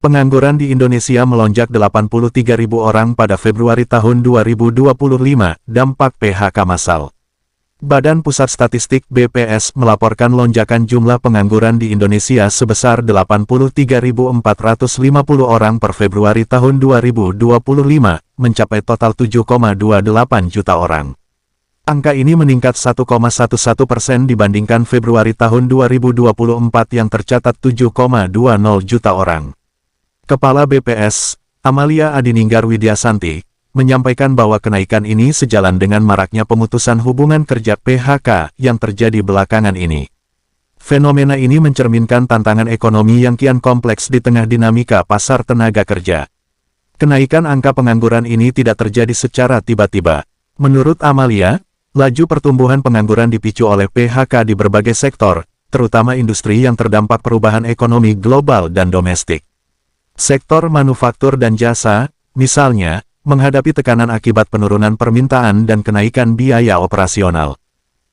Pengangguran di Indonesia melonjak 83.000 orang pada Februari tahun 2025, dampak PHK massal. Badan Pusat Statistik BPS melaporkan lonjakan jumlah pengangguran di Indonesia sebesar 83.450 orang per Februari tahun 2025, mencapai total 7,28 juta orang. Angka ini meningkat 1,11% dibandingkan Februari tahun 2024 yang tercatat 7,20 juta orang. Kepala BPS, Amalia Adininggar Widyasanti, menyampaikan bahwa kenaikan ini sejalan dengan maraknya pemutusan hubungan kerja PHK yang terjadi belakangan ini. Fenomena ini mencerminkan tantangan ekonomi yang kian kompleks di tengah dinamika pasar tenaga kerja. Kenaikan angka pengangguran ini tidak terjadi secara tiba-tiba. Menurut Amalia, laju pertumbuhan pengangguran dipicu oleh PHK di berbagai sektor, terutama industri yang terdampak perubahan ekonomi global dan domestik. Sektor manufaktur dan jasa, misalnya, menghadapi tekanan akibat penurunan permintaan dan kenaikan biaya operasional.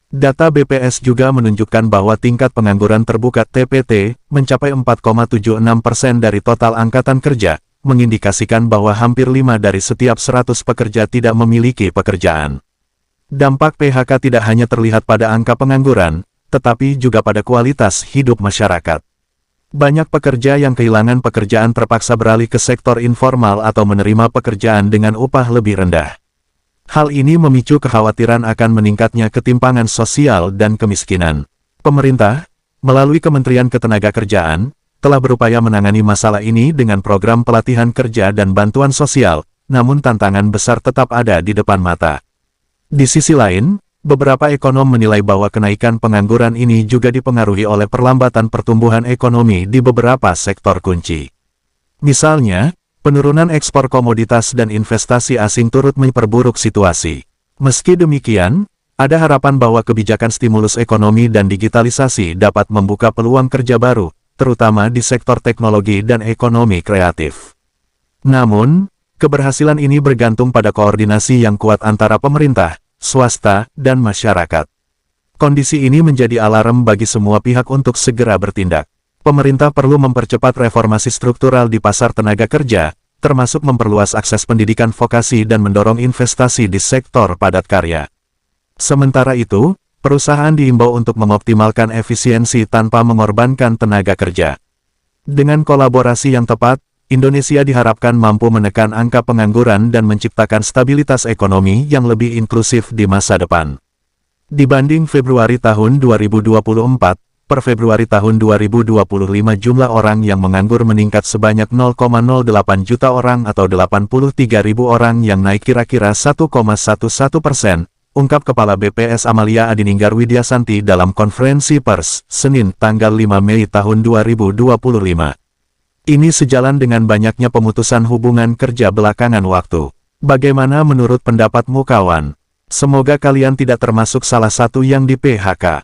Data BPS juga menunjukkan bahwa tingkat pengangguran terbuka TPT mencapai 4,76% dari total angkatan kerja, mengindikasikan bahwa hampir 5 dari setiap 100 pekerja tidak memiliki pekerjaan. Dampak PHK tidak hanya terlihat pada angka pengangguran, tetapi juga pada kualitas hidup masyarakat. Banyak pekerja yang kehilangan pekerjaan terpaksa beralih ke sektor informal atau menerima pekerjaan dengan upah lebih rendah. Hal ini memicu kekhawatiran akan meningkatnya ketimpangan sosial dan kemiskinan. Pemerintah, melalui Kementerian Ketenagakerjaan, telah berupaya menangani masalah ini dengan program pelatihan kerja dan bantuan sosial, namun tantangan besar tetap ada di depan mata. Di sisi lain, beberapa ekonom menilai bahwa kenaikan pengangguran ini juga dipengaruhi oleh perlambatan pertumbuhan ekonomi di beberapa sektor kunci. Misalnya, penurunan ekspor komoditas dan investasi asing turut memperburuk situasi. Meski demikian, ada harapan bahwa kebijakan stimulus ekonomi dan digitalisasi dapat membuka peluang kerja baru, terutama di sektor teknologi dan ekonomi kreatif. Namun, keberhasilan ini bergantung pada koordinasi yang kuat antara pemerintah, swasta, dan masyarakat. Kondisi ini menjadi alarm bagi semua pihak untuk segera bertindak. Pemerintah perlu mempercepat reformasi struktural di pasar tenaga kerja, termasuk memperluas akses pendidikan vokasi dan mendorong investasi di sektor padat karya. Sementara itu, perusahaan diimbau untuk mengoptimalkan efisiensi tanpa mengorbankan tenaga kerja. Dengan kolaborasi yang tepat, Indonesia diharapkan mampu menekan angka pengangguran dan menciptakan stabilitas ekonomi yang lebih inklusif di masa depan. Dibanding Februari tahun 2024, per Februari tahun 2025 jumlah orang yang menganggur meningkat sebanyak 0,08 juta orang atau 83.000 orang yang naik kira-kira 1,11%, ungkap Kepala BPS Amalia Adininggar Widyasanti dalam konferensi pers, Senin, tanggal 5 Mei tahun 2025. Ini sejalan dengan banyaknya pemutusan hubungan kerja belakangan waktu. Bagaimana menurut pendapatmu kawan? Semoga kalian tidak termasuk salah satu yang di PHK.